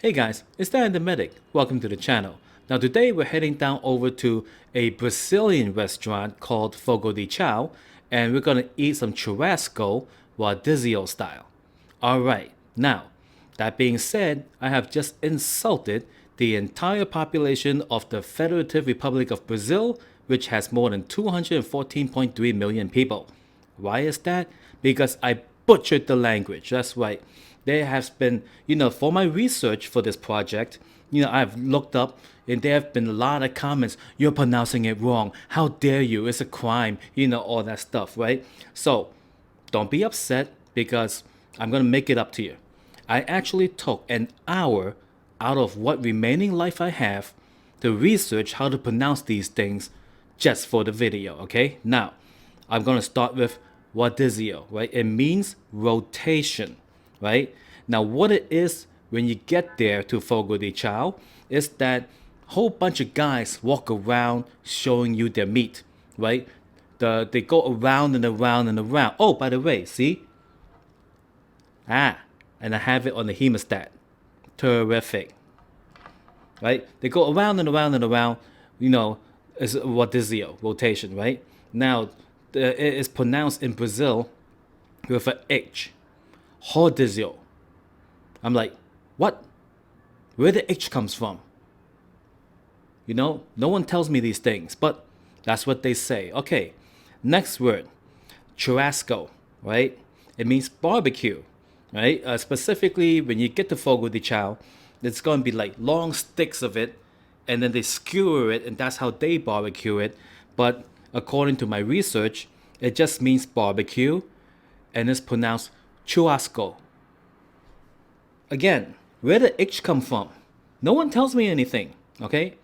Hey guys, it's Dan the Medic. Welcome to the channel. Now today we're heading down over to a Brazilian restaurant called Fogo de Chão, and we're gonna eat some churrasco Rodizio style. Alright, now, that being said, I have just insulted the entire population of the Federative Republic of Brazil, which has more than 214.3 million people. Why is that? Because I butchered the language. That's right. There has been, for my research for this project, I've looked up and there have been a lot of comments. You're pronouncing it wrong. How dare you? It's a crime. All that stuff, right? So don't be upset because I'm going to make it up to you. I actually took an hour out of what remaining life I have to research how to pronounce these things just for the video, okay? Now, I'm going to start with Rodizio, right? It means rotation, right? Now, what it is when you get there to Fogo de Chão is that whole bunch of guys walk around showing you their meat, right? They go around and around and around. Oh, by the way, see? And I have it on the hemostat. Terrific, right? They go around and around and around, is Rodizio, rotation, right? Now, it is pronounced in Brazil with an H. Rodizio. I'm like, what? Where the H comes from? No one tells me these things, but that's what they say. Okay, next word, churrasco, right? It means barbecue, right? Specifically, when you get to Fogo de Chão, it's going to be like long sticks of it, and then they skewer it, and that's how they barbecue it. But according to my research, it just means barbecue, and it's pronounced churrasco. Again, where did H come from? No one tells me anything, okay?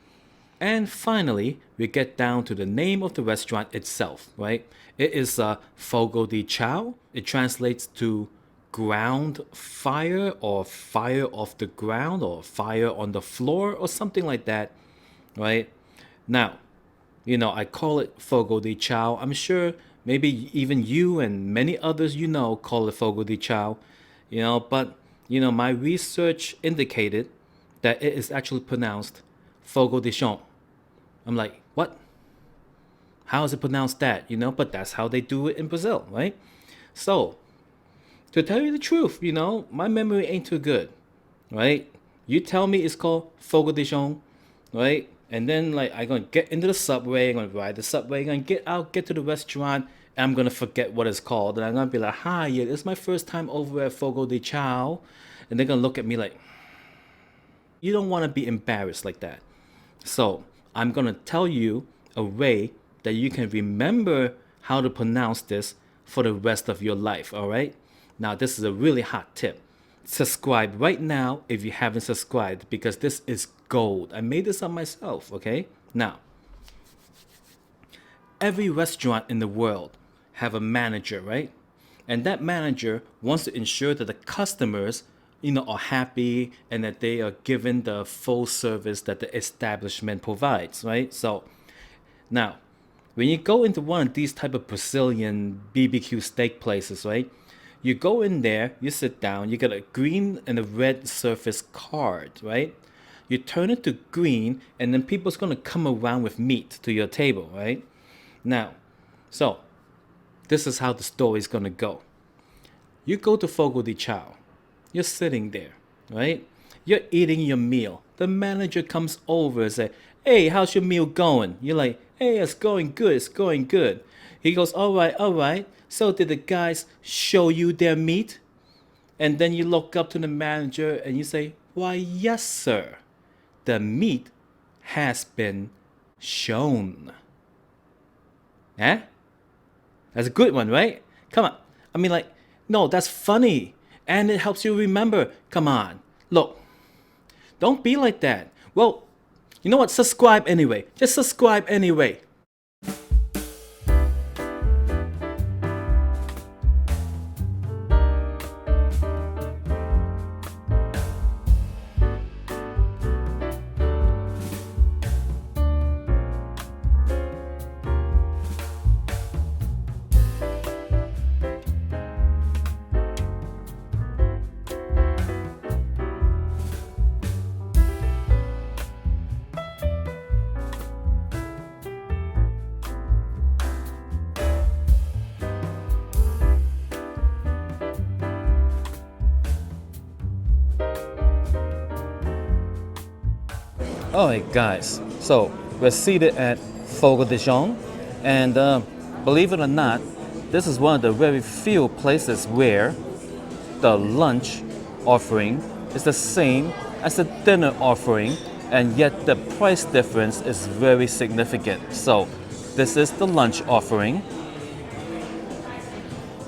And finally, we get down to the name of the restaurant itself, right? It is Fogo de Chão. It translates to ground fire or fire off the ground or fire on the floor or something like that, right? Now, I call it Fogo de Chão. I'm sure maybe even you and many others call it Fogo de Chão, but my research indicated that it is actually pronounced Fogo de Chão. I'm like, what? How is it pronounced that? But that's how they do it in Brazil, right? So, to tell you the truth, my memory ain't too good, right? You tell me it's called Fogo de Chão, right? And then I'm gonna get into the subway, I'm gonna ride the subway, I'm gonna get to the restaurant, and I'm gonna forget what it's called. And I'm gonna be like, hi, yeah, this is my first time over at Fogo de Chão. And they're gonna look at me like, you don't wanna be embarrassed like that. So I'm gonna tell you a way that you can remember how to pronounce this for the rest of your life, alright? Now this is a really hot tip. Subscribe right now if you haven't subscribed because this is gold. I made this up myself, okay? Now, every restaurant in the world have a manager, right? And that manager wants to ensure that the customers, are happy and that they are given the full service that the establishment provides, right? So, now, when you go into one of these type of Brazilian BBQ steak places, right? You go in there, you sit down, you get a green and a red surface card, right? You turn it to green, and then people's gonna come around with meat to your table, right? Now, so this is how the story is gonna go. You go to Fogo de Chão. You're sitting there, right? You're eating your meal. The manager comes over and says, hey, how's your meal going? You're like, hey, it's going good, it's going good. He goes, all right. So did the guys show you their meat? And then you look up to the manager and you say, why, yes, sir. The meat has been shown. Eh? That's a good one, right? Come on. No, that's funny. And it helps you remember. Come on. Look, don't be like that. Well, you know what? Subscribe anyway. Just subscribe anyway. Alright guys, so we're seated at Fogo de Chão, and believe it or not, this is one of the very few places where the lunch offering is the same as the dinner offering, and yet the price difference is very significant. So this is the lunch offering,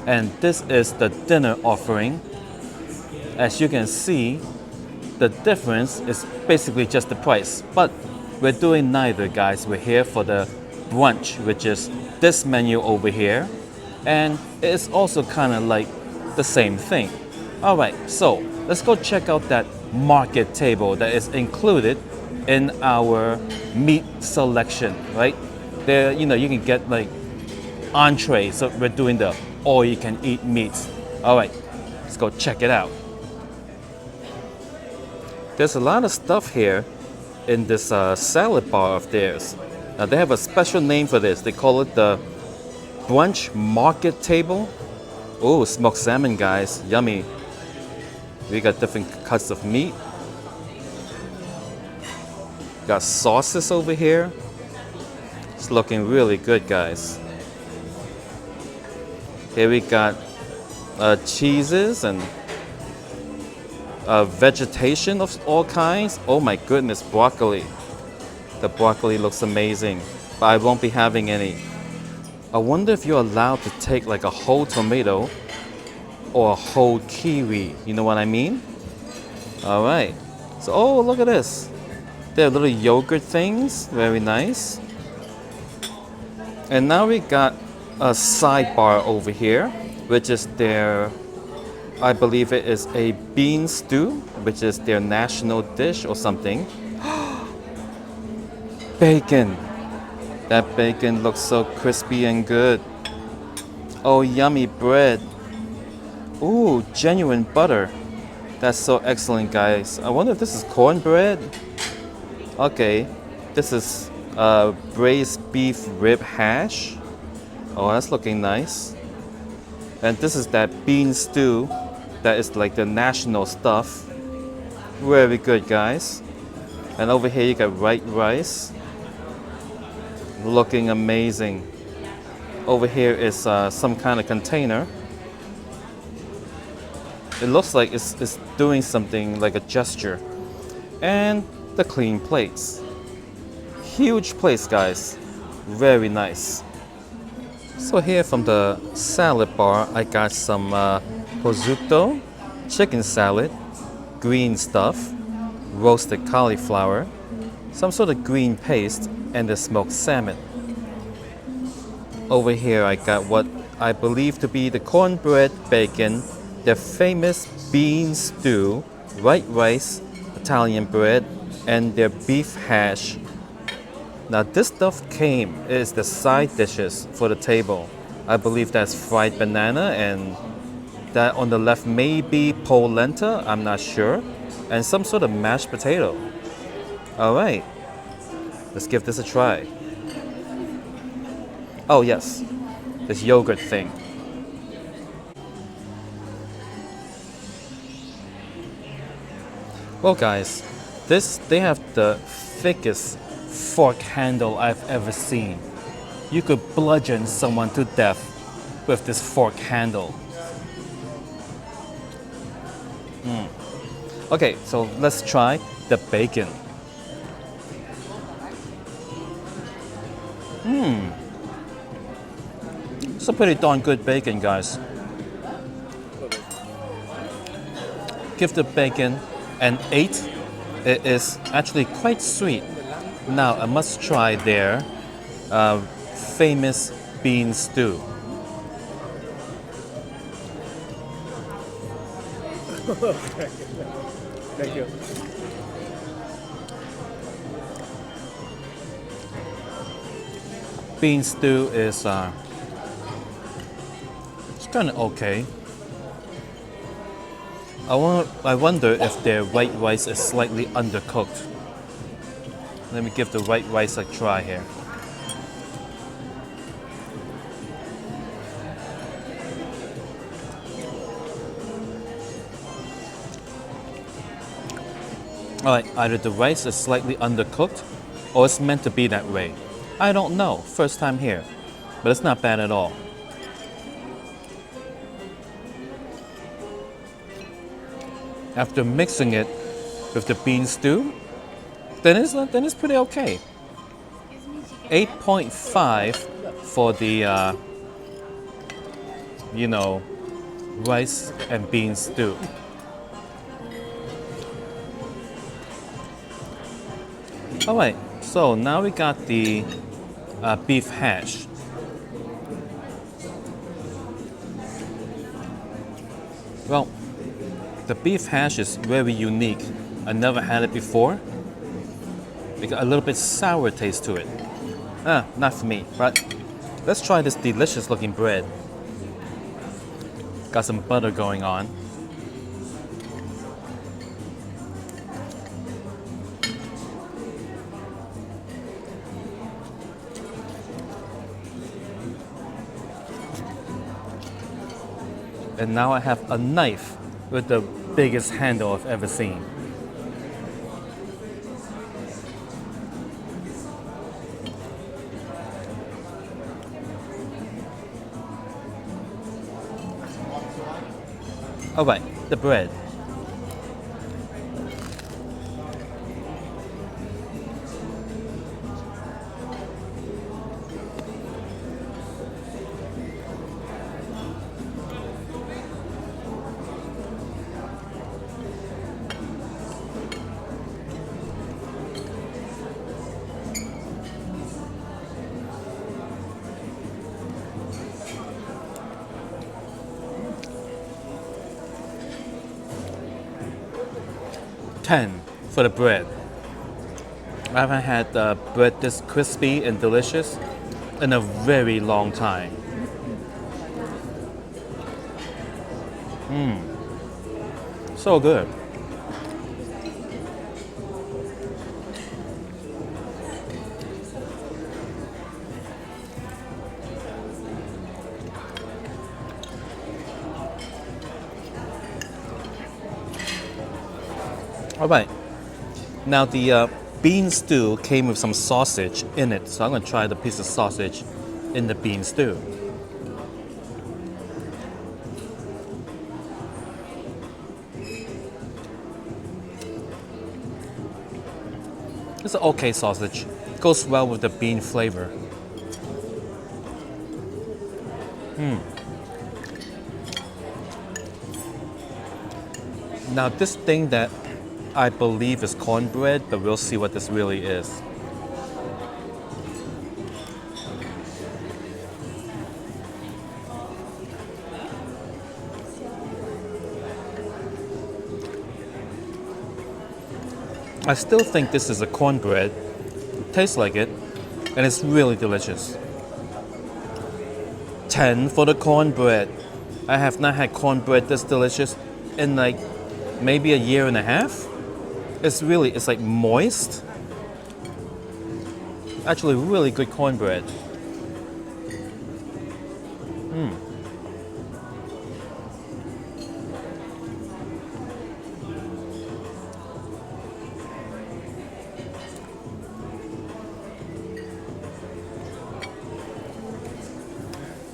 and this is the dinner offering. As you can see, the difference is basically just the price, but we're doing neither, guys. We're here for the brunch, which is this menu over here, and it's also kind of like the same thing. All right, so let's go check out that market table that is included in our meat selection, right? There, you know, you can get like entree, so we're doing the all-you-can-eat meats. All right, let's go check it out. There's a lot of stuff here in this salad bar of theirs. Now they have a special name for this. They call it the brunch market table. Oh, smoked salmon, guys, yummy. We got different cuts of meat. Got sauces over here. It's looking really good, guys. Here we got cheeses and vegetation of all kinds. Oh my goodness, broccoli. The broccoli looks amazing, but I won't be having any. I wonder if you're allowed to take like a whole tomato or a whole kiwi. You know what I mean? All right. So, oh, look at this. They're little yogurt things. Very nice. And now we got a sidebar over here, which is their, I believe it is a bean stew, which is their national dish or something. Bacon. That bacon looks so crispy and good. Oh, yummy bread. Ooh, genuine butter. That's so excellent, guys. I wonder if this is cornbread. Okay, this is braised beef rib hash. Oh, that's looking nice. And this is that bean stew that is like the national stuff. Very good, guys. And over here you got white rice. Looking amazing. Over here is some kind of container. It looks like it's doing something like a gesture. And the clean plates. Huge plates, guys. Very nice. So here from the salad bar, I got some prosciutto, chicken salad, green stuff, roasted cauliflower, some sort of green paste, and the smoked salmon. Over here I got what I believe to be the cornbread bacon, the famous bean stew, white rice, Italian bread, and their beef hash. Now this stuff is the side dishes for the table. I believe that's fried banana, and that on the left may be polenta, I'm not sure, and some sort of mashed potato. All right, let's give this a try. Oh yes, this yogurt thing. Well guys, they have the thickest fork handle I've ever seen. You could bludgeon someone to death with this fork handle. Okay, so let's try the bacon. It's a pretty darn good bacon, guys. Give the bacon an 8. It is actually quite sweet. Now I must try their famous bean stew. Thank you. Bean stew is it's kind of okay. I wonder if their white rice is slightly undercooked. Let me give the white rice a try here. Alright, either the rice is slightly undercooked or it's meant to be that way. I don't know, first time here, but it's not bad at all. After mixing it with the bean stew, then it's pretty okay. 8.5 for the rice and bean stew. Alright, so now we got the beef hash. Well, the beef hash is very unique. I never had it before. It got a little bit sour taste to it. Not for me, but let's try this delicious looking bread. Got some butter going on. And now I have a knife with the biggest handle I've ever seen. Alright, the bread. For the bread. I haven't had bread this crispy and delicious in a very long time. So good. All right. Now the bean stew came with some sausage in it, so I'm going to try the piece of sausage in the bean stew. It's an okay sausage. Goes well with the bean flavor. Now this thing that I believe is cornbread, but we'll see what this really is. I still think this is a cornbread. It tastes like it, and it's really delicious. 10 for the cornbread. I have not had cornbread this delicious in like maybe a year and a half. It's like moist. Actually, really good cornbread.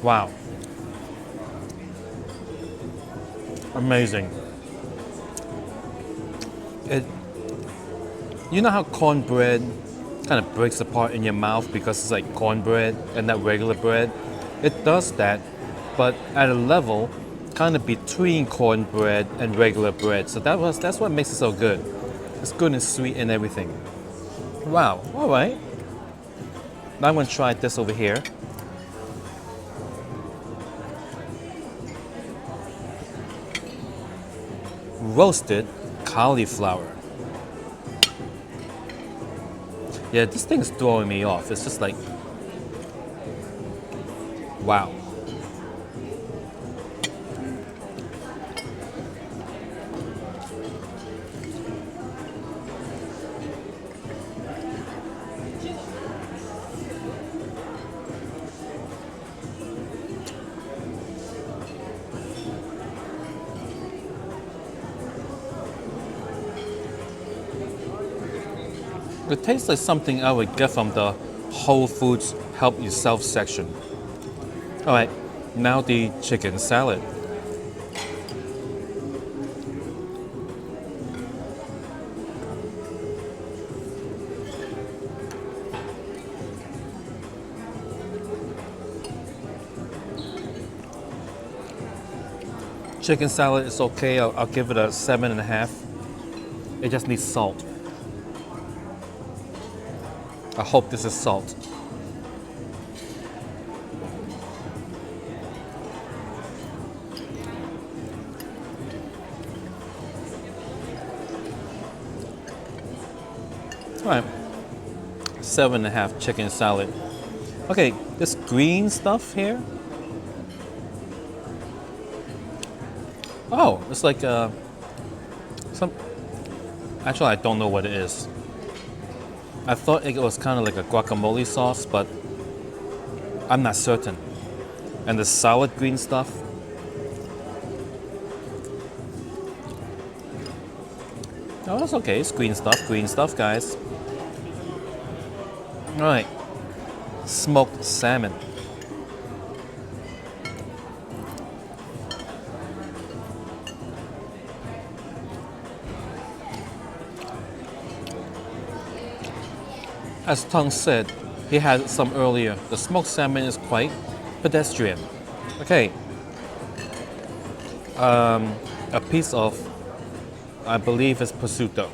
Wow. Amazing. You know how cornbread kind of breaks apart in your mouth because it's like cornbread and not regular bread? It does that, but at a level kind of between cornbread and regular bread. So that's what makes it so good. It's good and sweet and everything. Wow, all right. Now I'm going to try this over here. Roasted cauliflower. Yeah, this thing is throwing me off. It's just like, wow. It tastes like something I would get from the Whole Foods Help Yourself section. Alright, now the chicken salad. Chicken salad is okay. I'll give it a 7.5. It just needs salt. I hope this is salt. All right, 7.5 chicken salad. Okay, this green stuff here. Oh, it's like some. Actually, I don't know what it is. I thought it was kind of like a guacamole sauce, but I'm not certain. And the solid green stuff. Oh, that's okay. It's green stuff, guys. All right, smoked salmon. As Tung said, he had some earlier. The smoked salmon is quite pedestrian. Okay. A piece of, I believe it's prosciutto.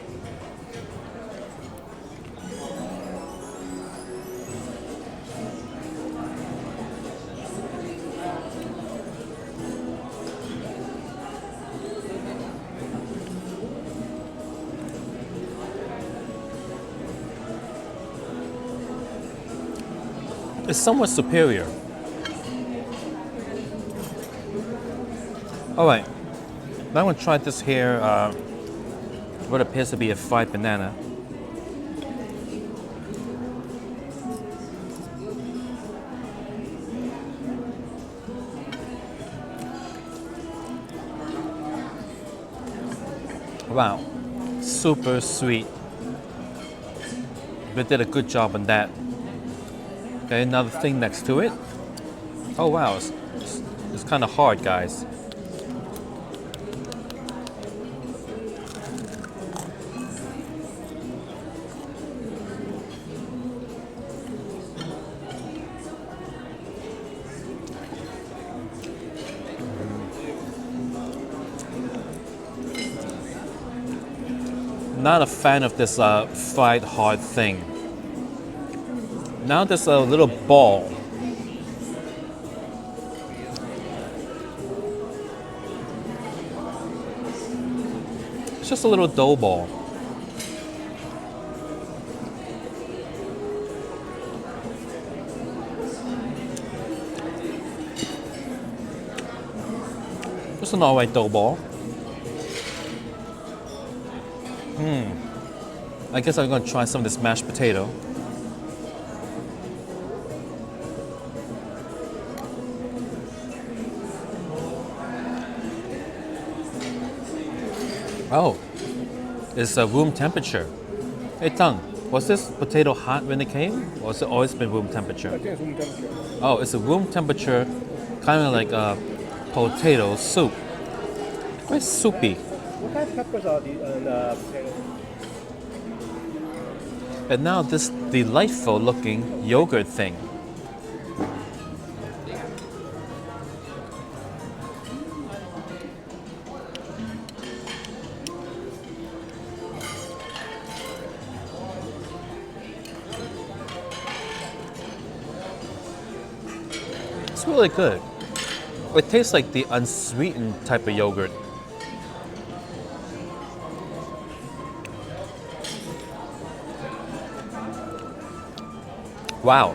It's somewhat superior. All right, now I'm gonna try this here, what appears to be a fried banana. Wow, super sweet. They did a good job on that. Okay, another thing next to it. Oh wow, it's kind of hard, guys. Not a fan of this fried hard thing. Now there's a little ball. It's just a little dough ball. Just an alright dough ball. I guess I'm gonna try some of this mashed potato. Oh, it's room temperature. Hey Tang, was this potato hot when it came? Or has it always been room temperature? I think it's room temperature. Oh, it's a room temperature, kind of like a potato soup. Quite soupy. What kind of peppers are these potatoes? And now this delightful looking yogurt thing. It's really good. It tastes like the unsweetened type of yogurt. Wow.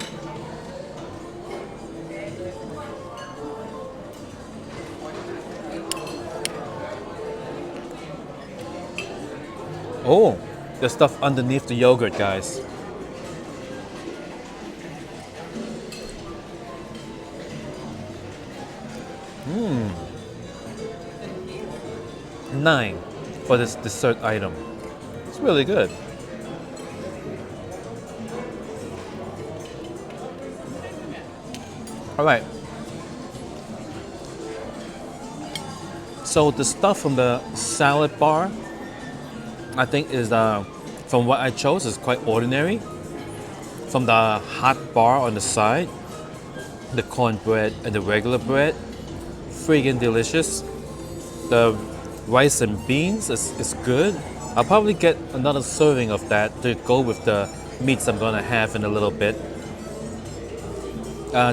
Oh, the stuff underneath the yogurt, guys. Mmm. 9 for this dessert item. It's really good. All right. So the stuff from the salad bar, I think is from what I chose is quite ordinary. From the hot bar on the side, the cornbread and the regular bread, friggin' delicious. The rice and beans is good. I'll probably get another serving of that to go with the meats I'm gonna have in a little bit.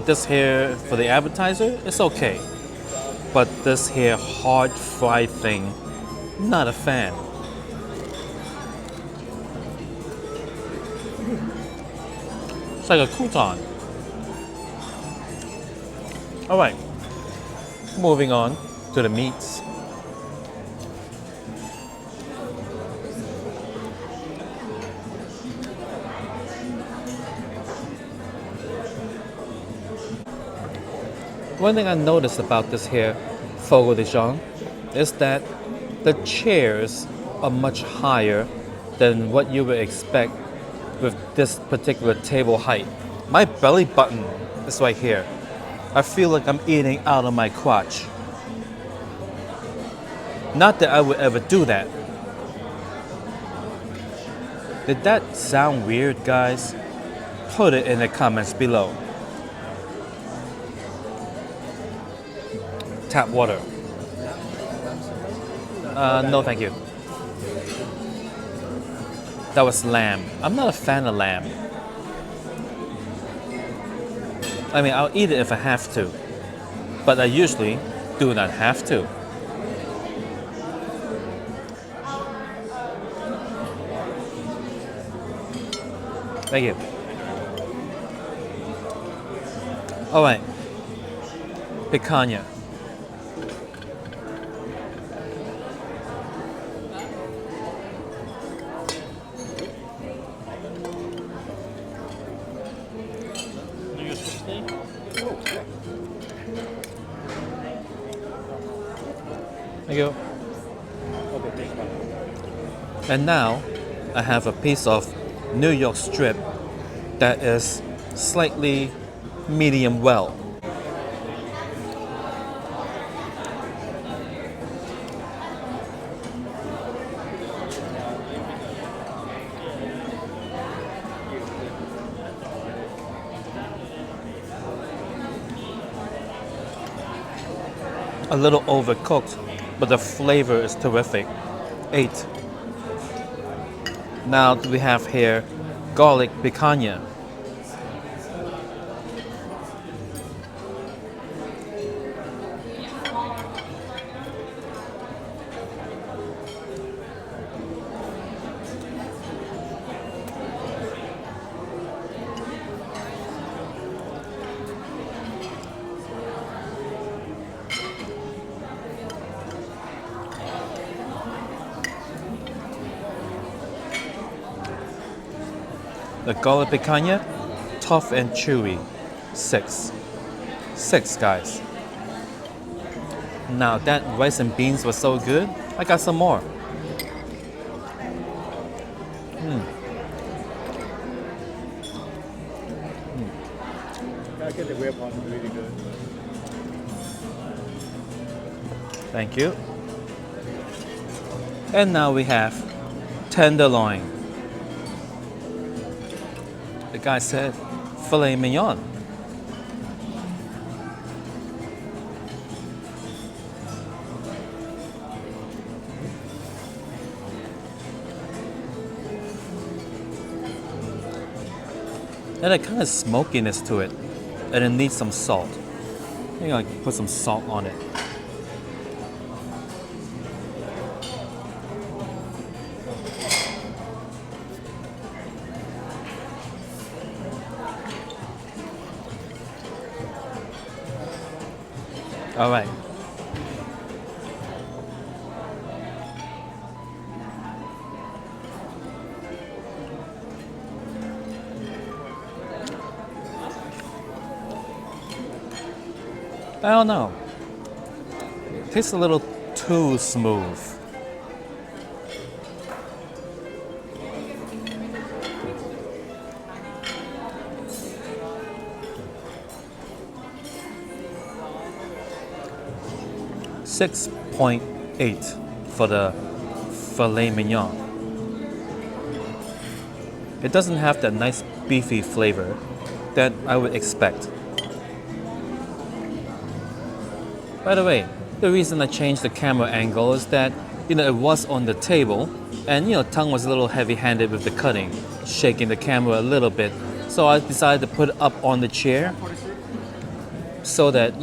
This here for the appetizer, it's okay. But this here hard fried thing, not a fan. It's like a crouton. All right, moving on to the meats. One thing I noticed about this here Fogo de Chão is that the chairs are much higher than what you would expect with this particular table height. My belly button is right here. I feel like I'm eating out of my crotch. Not that I would ever do that. Did that sound weird, guys? Put it in the comments below. Tap water. No, thank you. That was lamb. I'm not a fan of lamb. I mean, I'll eat it if I have to, but I usually do not have to. Thank you. All right. Picanha. Thank you. And now I have a piece of New York strip that is slightly medium well. A little overcooked, but the flavor is terrific. 8. Now we have here garlic picanha. The garlic picanha, tough and chewy. 6. 6, guys. Now that rice and beans was so good, I got some more. I get the real part really good. Thank you. And now we have tenderloin. The guy said filet mignon. And a kind of smokiness to it, and it needs some salt. I think I can put some salt on it. All right. I don't know. Tastes a little too smooth. 6.8 for the filet mignon. It doesn't have that nice beefy flavor that I would expect. By the way, the reason I changed the camera angle is that, it was on the table and, Tang was a little heavy-handed with the cutting, shaking the camera a little bit. So I decided to put it up on the chair so that,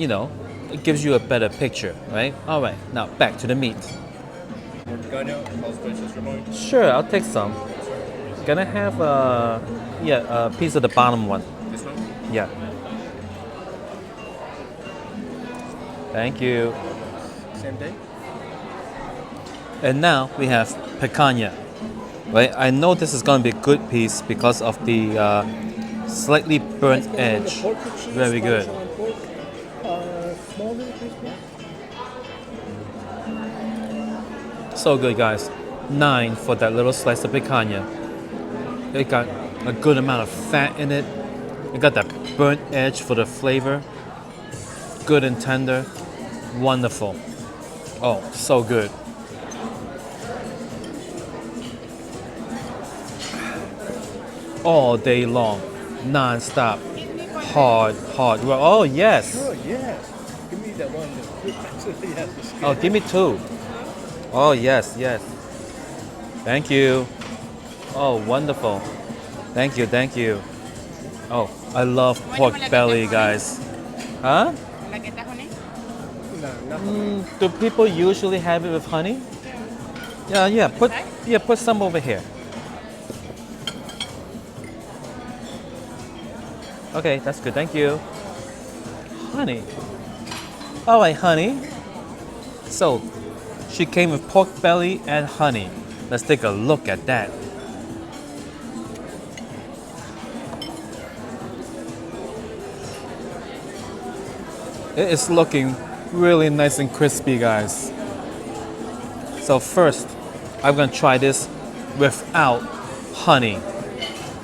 it gives you a better picture, right? All right, now back to the meat. Sure, I'll take some. Gonna have a piece of the bottom one. This one? Yeah. Thank you. Same day? And now we have picanha. Right? I know this is gonna be a good piece because of the slightly burnt edge. Very good. Small little piece, please. So good, guys. 9 for that little slice of picanha. It got a good amount of fat in it. It got that burnt edge for the flavor. Good and tender. Wonderful. Oh, so good. All day long. Non-stop. Hard. Oh, yes. Oh, yes. Give me that one. Actually, yes. Oh, give me 2. Oh, yes. Thank you. Oh, wonderful. Thank you. Oh, I love pork belly, guys. Huh? No, nothing. Do people usually have it with honey? Yeah. Put some over here. Okay, that's good. Thank you. Honey. All right, honey. So, she came with pork belly and honey. Let's take a look at that. It is looking really nice and crispy, guys. So first, I'm gonna try this without honey.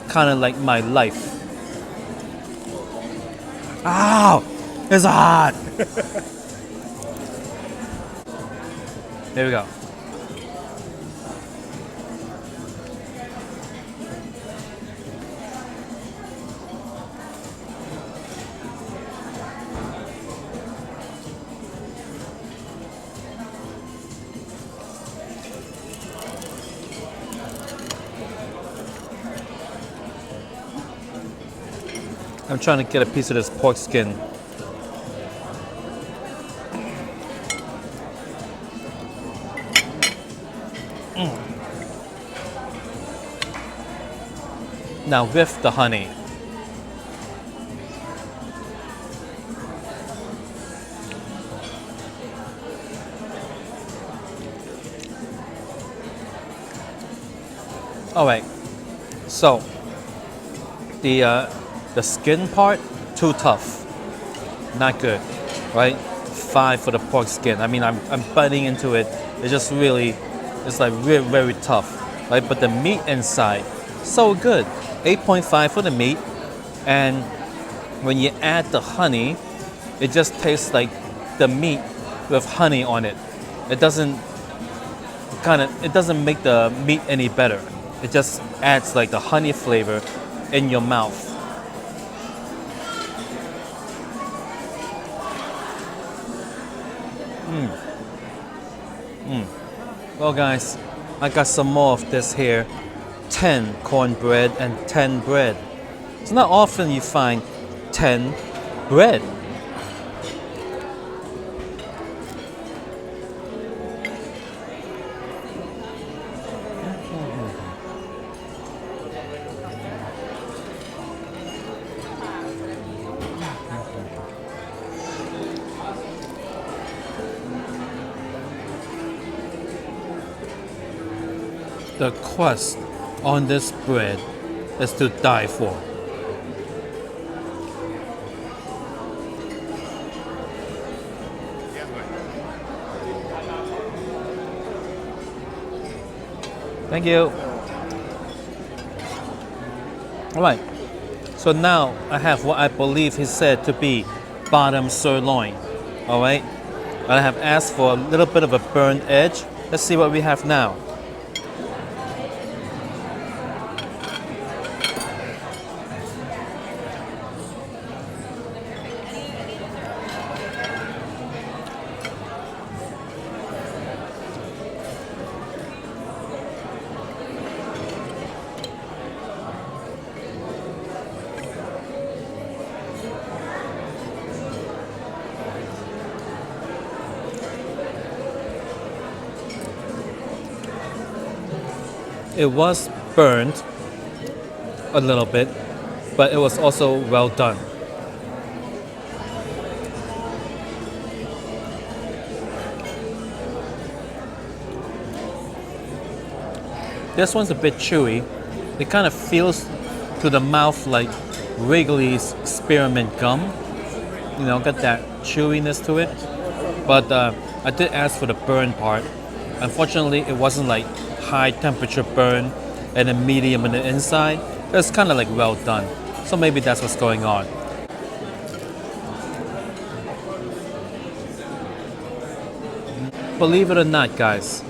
Kind of like my life. Ow! It's hot! There we go. I'm trying to get a piece of this pork skin. Now with the honey. All right. So the skin part, too tough. Not good, right? 5 for the pork skin. I mean, I'm biting into it. It's just really, it's like very, very tough, right? But the meat inside, so good. 8.5 for the meat. And when you add the honey, it just tastes like the meat with honey on it. It doesn't make the meat any better. It just adds like the honey flavor in your mouth. Well, guys, I got some more of this here. 10 cornbread and 10 bread. It's not often you find 10 bread. The crust on this bread is to die for. Thank you. All right. So now I have what I believe he said to be bottom sirloin. All right. I have asked for a little bit of a burnt edge. Let's see what we have now. It was burnt a little bit, but it was also well done. This one's a bit chewy. It kind of feels to the mouth like Wrigley's spearmint gum. You know, got that chewiness to it. But I did ask for the burn part. Unfortunately, it wasn't like high temperature burn and a medium on the inside. It's kind of like well done. So maybe that's what's going on. Believe it or not, guys,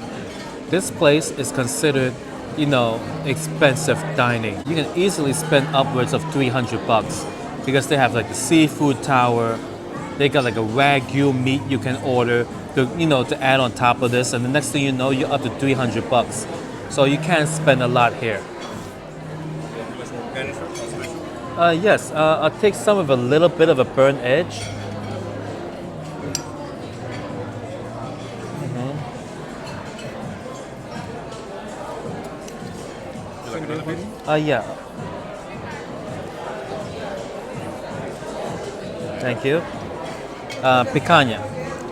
this place is considered, you know, expensive dining. You can easily spend upwards of $300 because they have like the seafood tower. They got like a Wagyu meat you can order to, you know, to add on top of this, and the next thing you know, you're up to $300. So you can't spend a lot here. Yes, I'll take some of a little bit of a burnt edge. Yeah. Thank you. Picanha.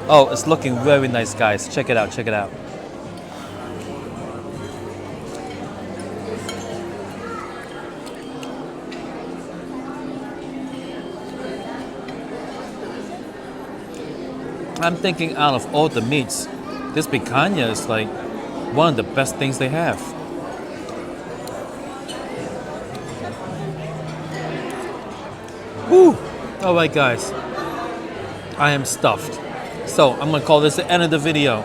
Oh, it's looking very nice, guys. Check it out, check it out. I'm thinking out of all the meats, this picanha is like one of the best things they have. Woo! Alright guys, I am stuffed. So I'm gonna call this the end of the video.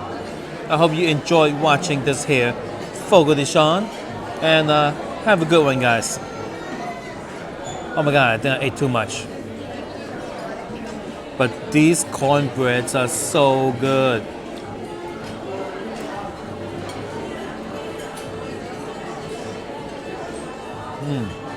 I hope you enjoyed watching this here Fogo de Chão, and have a good one, guys. Oh my god, I think I ate too much. But these cornbreads are so good. Mmm.